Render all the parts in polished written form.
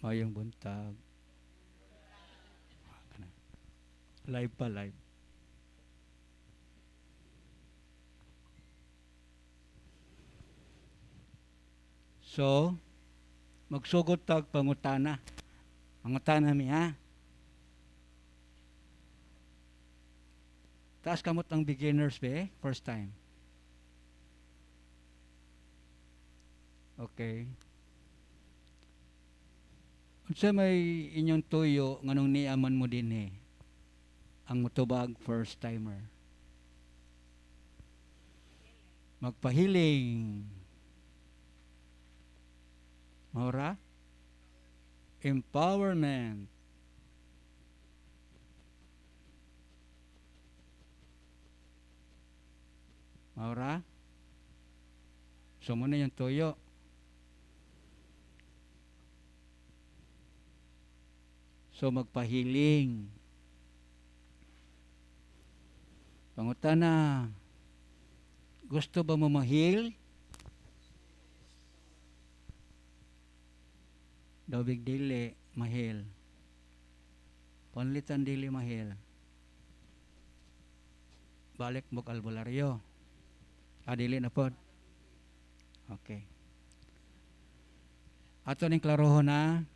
Mayong buntag. Live pa, live. So, magsugot tag pangutana. Pangutana mi ha. Taas kamot ang beginners be, first time. Okay. Unsa may inyong tuyo nganong niaman mo din ang mutubag first timer. Magpahiling. Maura? Empowerment. Maura? So muna yung tuyo. So magpahiling. Pangutana, gusto ba mo mahil? Dobig dili mahil. Panlitan dili mahil. Balik mo albularyo. Dili na pod. Okay. Ato ning klarohon na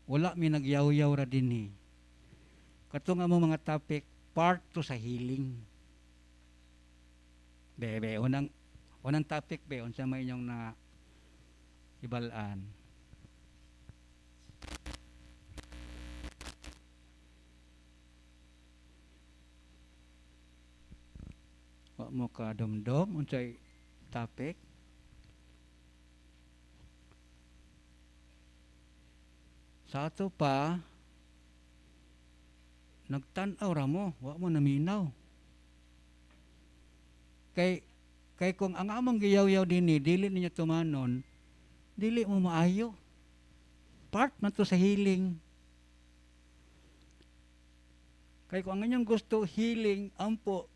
wala mi nagyaw-yaw ra dinhi. Kato nga mo mga topic part to sa healing. Bebe, unang topic be unsa may inyong na ibalaan. Wa mo ka domdom unsay topic. Sa ato pa nagtan-aw ra mo, wa mo naminaw. Kay kung ang among giyaw-yaw dinhi dili ninyo tumanon, dili mo maayo. Part man to sa healing. Kay kung ang inyong gusto healing, ampo,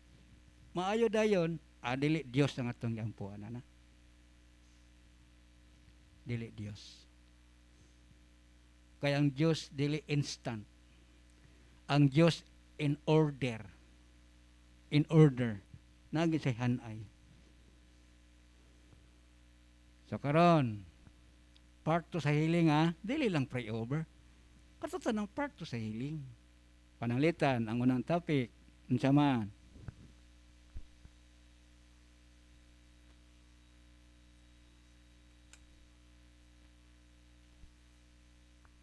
maayo dayon, dili Dios ang atong giampuan na. Dili Dios. Kaya ang Diyos dili instant. Ang Diyos in order. In order. Nagi sa hanay. So karon, part to sa healing dili lang pray over. Katutan ng part to sa healing. Pananglitan, ang unang topic, unsa man?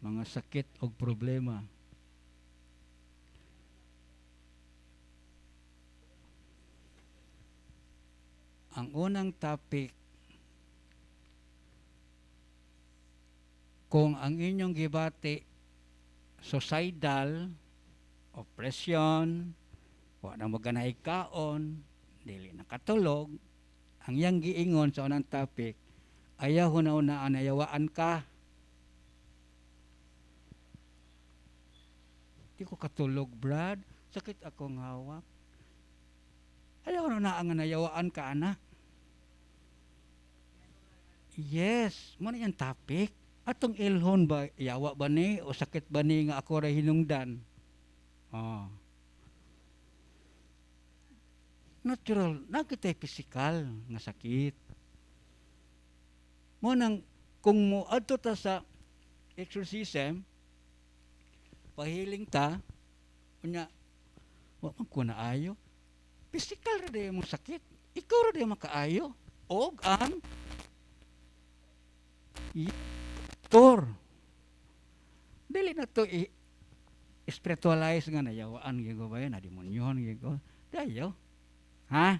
Mga sakit o problema. Ang unang topic, kung ang inyong gibati suicidal, oppression, wa na maganay kaon, dili nakatulog, ang iyang giingon sa unang topic, ayaw huna-una anayawaan ka. Di ko katulog, Brad. Sakit akong hawak. Ayaw na ang anayawaan ka, anak. Yes, mo na yung topic. Atong ilhon ba, yawa ba ni, o sakit ba ni nga ako ray hinungdan? Natural, nakitay physical nga sakit. Mo nang, kung mo adto ta sa exorcism, pahiling ta, kunya, wa man ko naayo. Physical ra day mo sakit. Ikaw ra day makaayo. Og ang tor. Dili na to spiritualize nga nayawaan gigo ba yan, demonyon gigo. Dayo. Ha?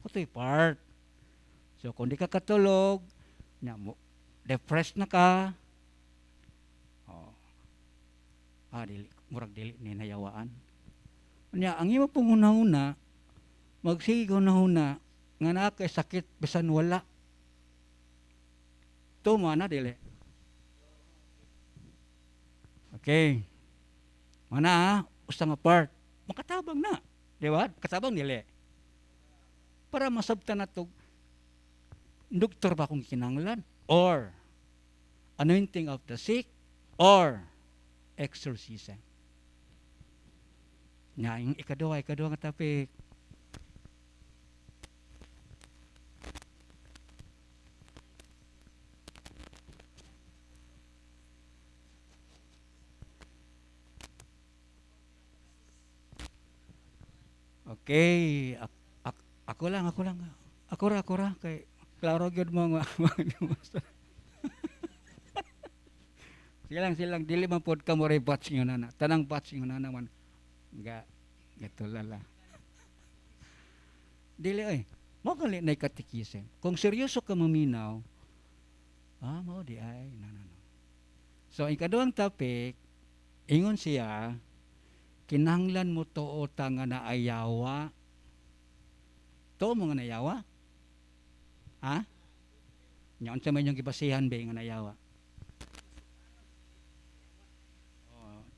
Ito'y part. So kung di ka katulog, depressed na ka, dili, murag dili ni nayawaan. Nya ang imo pong hunahuna, magsige hunahuna nga naa kay sakit bisan wala. Tuma na dili. Okay. Mana usa nga part, makatabang na. Di ba? Katabang dili. Para masabtan nato doktor ba kung kinanglan or anointing of the sick or exorcism. Nga, yung ikaduha nga topic. Okay, ako lang. Ako ra kay klaro gyud mo nga. Silang dili man pod ka mo batch nga na. Tanang batch nga na man ga gatulala. Dili oy. Mo gali na katikisim. Kung seryoso ka maminaw, mao di ay no. So ikaduhang topic, ingon siya, kinahanglan mo tuo ta nga naayawa. Tuo mo nga naayawa? Ha? Nya unsa man yung gibasihan ba nga naayawa?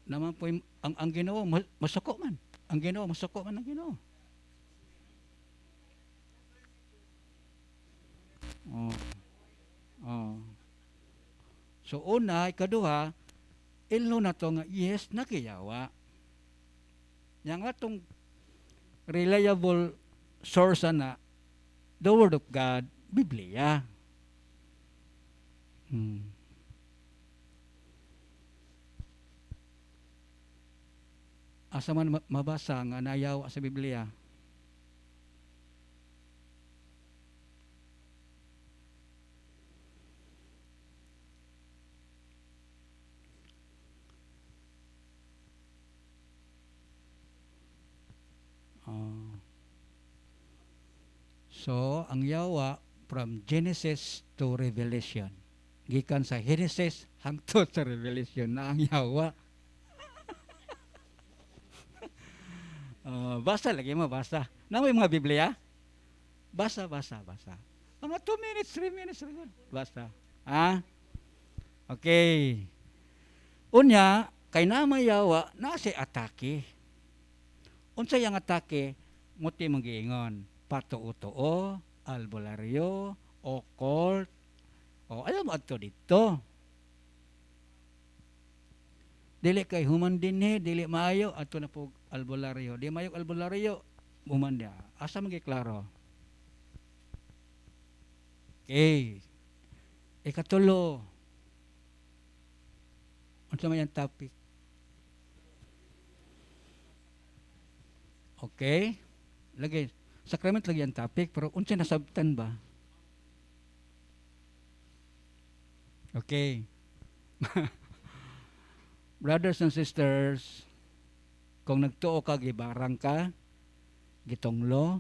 Naman po ang Ginoo masuko man. Ang Ginoo masuko man ang Ginoo. Oh. Oh. So una, ikaduha, ilo na to nga yes nakiyawa. Yang atong reliable source na the Word of God, Biblia. Asa man mabasa nga nayawa sa Biblia. So, ang yawa from Genesis to Revelation. Gikan sa Genesis hangtod sa Revelation na ang yawa. Basa lagi mo, basa. Namoy mga Biblia? Basa. Mga 2 minutes, 3 minutes. Basa. Okay. Unya, kay namayawa, nasi atake. Unsa yang atake, muti mong giingon. Patuo-tuo, albularyo, occult. Ayaw mo adto dito. Dili kay human dinhi, dili maayo adto na po albularyo. Di maayo albularyo, human dia. Asa man klaro? Okay. Ikatulo. Unsa man yang topic? Okay. Lagi sakrament lagi ang topic, pero unsa nasabtan ba? Okay. Brothers and sisters, kung nagtuo ka, gibarang ka, gitonglo,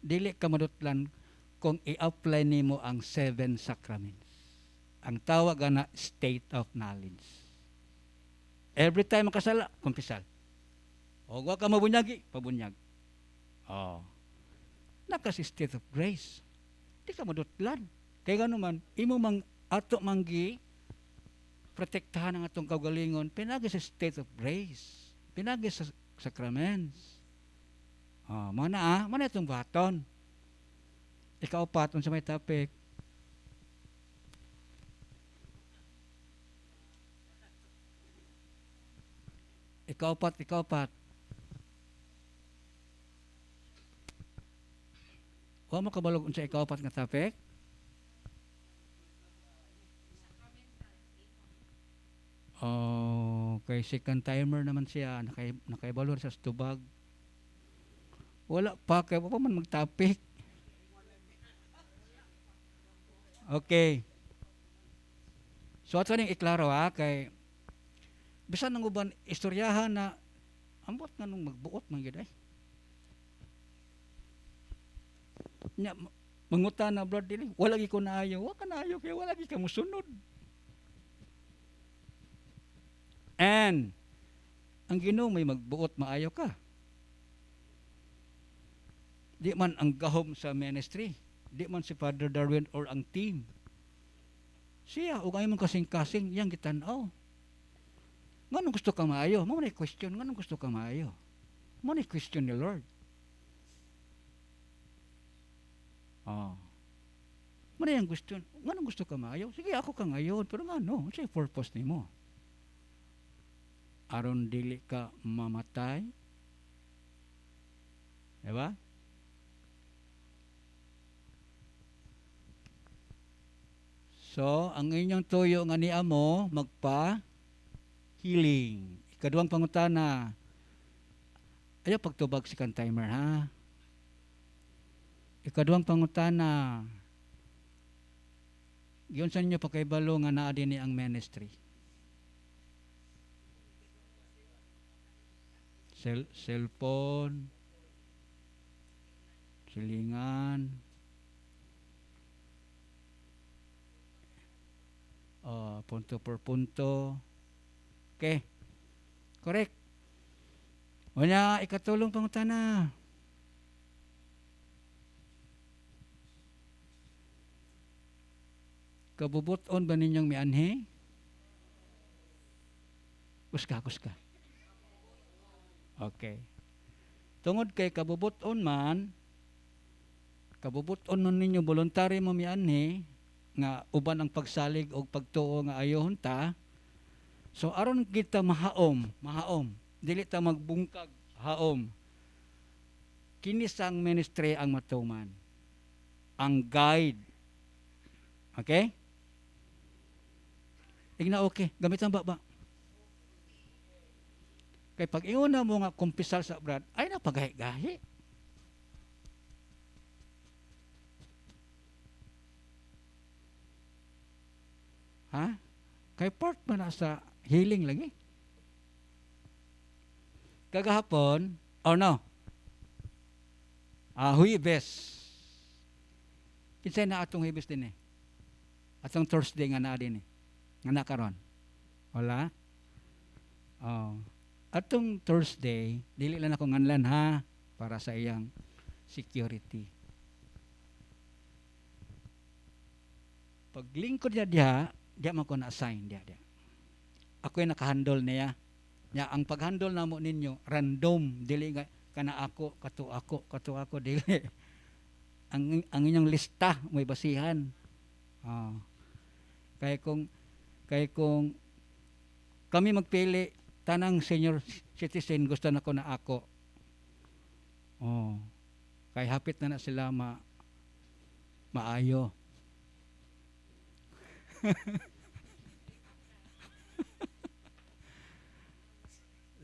dili ka madutlan kung i-apply nimo ang 7 sacraments. Ang tawag na state of knowledge. Every time makasala, kumpisal. O wa ka mabunyagi, pabunyag. Nakasi state of grace. Di ka madutlan. Kaya gano'n man, imo mang ato manggi protektahan ang atong kaugalingon, pinagi sa state of grace. Pinagi sa sacraments. Mana itong baton. Ikaw paton sa may topic. Ikaw pat. Wa mo kabalog unsa ikaw pat nga topic? Kay second timer naman siya, nakaibalor sa stubag. Wala pa, kaya pa man mag-topic. Okay. So ato ning iklaro kay bisan nang uban istoryahan na ambot nga nung magbuot man gid ay. Nya mangutan na blood dili, wala gi ko naayo, wa ka naayo kay wala gi ka mosunod. And ang Ginoo may magbuot maayo ka. Di man ang gahom sa ministry, di man si Father Darwin or ang team. Siya ug ay man kasing-kasing yang gitan-aw. Nganong gusto ka maayo? Mo na question, nganong gusto ka maayo? Mo na question ni Lord. Mo man na yung gusto. Nga gusto ka maayaw? Sige, ako ka ngayon. Pero nga no, sa'yo purpose ni mo. Aron dili ka mamatay. Diba? So, ang inyong tuyo nga ni amo, magpa-healing. Ikaduhang pangutana, ayaw pagtubag si kan timer, ha? Ikaduhang pangutana, yun sa inyo pakaibalo nga naa din ni ang ministry. Cellphone, silingan, punto per punto. Okay. Correct. Wala, ikatulong pangutana. Kabubuton ba ninyong mianhi? Kuska. Okay. Tungod kay kabubuton man, kabubuton nun ninyo voluntary mo mianhi, nga uban ang pagsalig o pagtuo nga ayohon ta. So aron kita mahaom, dili ta magbungkag, haom. Kini sang ministry ang matuman. Ang guide. Okay? Igna okay, gamitan ba? Kay pag iuna mo nga kumpisal sa brad, ay napagahi-gahi. Ha? Kay part man na sa healing lagi. Kagahapon, no? Huwebes. Kinsay na atong Huwebes din eh. Atong Thursday nga na din eh. Nga na karon. Wala? Atong Thursday, dili lang ako nganlan ha, para sa iyang security. Pag lingkod diya man ko na-assign diya. Ako yung nakahandle niya. Ang paghandle na mo ninyo, random, dili nga kana ako, kato ako, dili. ang inyong lista, may basihan. Kaya kung kami magpili, tanang senior citizen, gusto na ko na ako. Kaya hapit na sila maayo.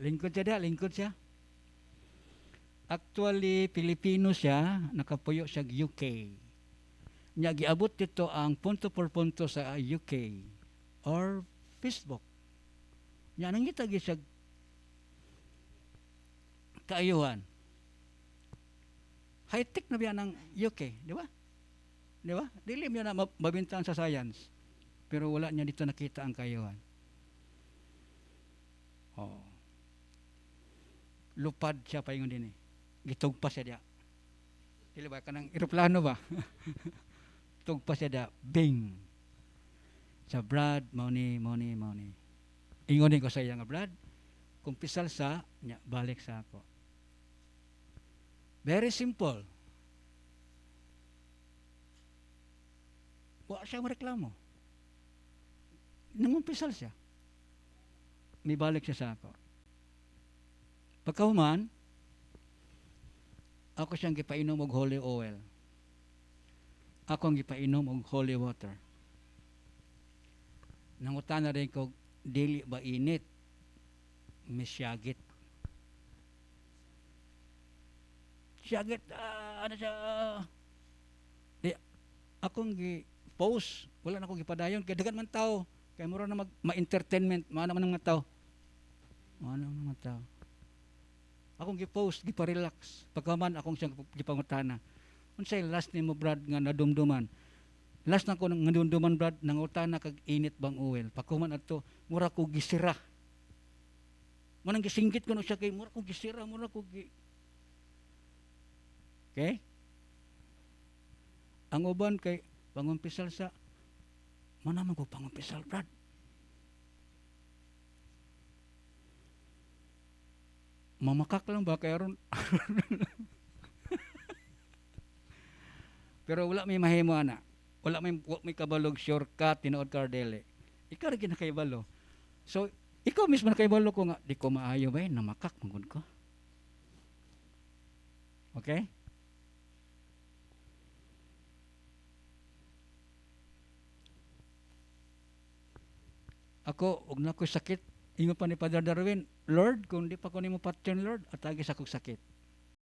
Lingkod siya. Actually, Pilipino siya, nakapuyo siya UK. Nya giabot dito ang punto por punto sa UK or Facebook. Nya nangita gi siya kaayuhan. High-tech na biya ng UK, di ba? Dili niya na mabintahan sa science. Pero wala niya dito nakita ang kaayuhan. Lupad siya pa yung din eh. Gitugpa siya diya. Dili ba kanang eroplano ba? Tugpa siya diya. Bing. Sa Brad, money. Ingonin ko sa iya nga Brad, kung pisal sa, niya, balik sa ako. Very simple. Wa siya mareklamo. Nangumpisal siya. May balik siya sa ako. Pagkahuman, ako siyang gipainom og holy oil. Ako ang gipainom og holy water. Nangutan na rin ko, dili ba init? Misyagit. Syagit, ano siya? Akong gi-post, wala na akong gipadayon, kaya dagan man tao, kaya mura na ma-entertainment, maana man mga tao. Akong gi-post, gipa-relax. Pagkaman akong siyang gipangutana. Unsay last nimo Brad nga nadumduman? Last na ko ng nadumduman Brad, nangutana kag init bang oil. Pagkaman adto, mura ko gisira. Manang gisinggit ko na siya kay mura ko gisira, Okay? Ang uban kay pangumpisal sa manaman ko pangumpisal Brad. Mamakak lang ba kaya ron? Pero wala may mahimo ana. Wa may kabalog shortcut tinuod ka dili. Ikaw ra gyud nakaibalo. So ikaw mismo nakaibalo ko nga di ko maayo ba namakak mangud ko. Okay? Ako og na ko sakit, ingon pa ni Father Darwin, Lord, kung di pa ko nimo patyon Lord, atagi sa kog sakit.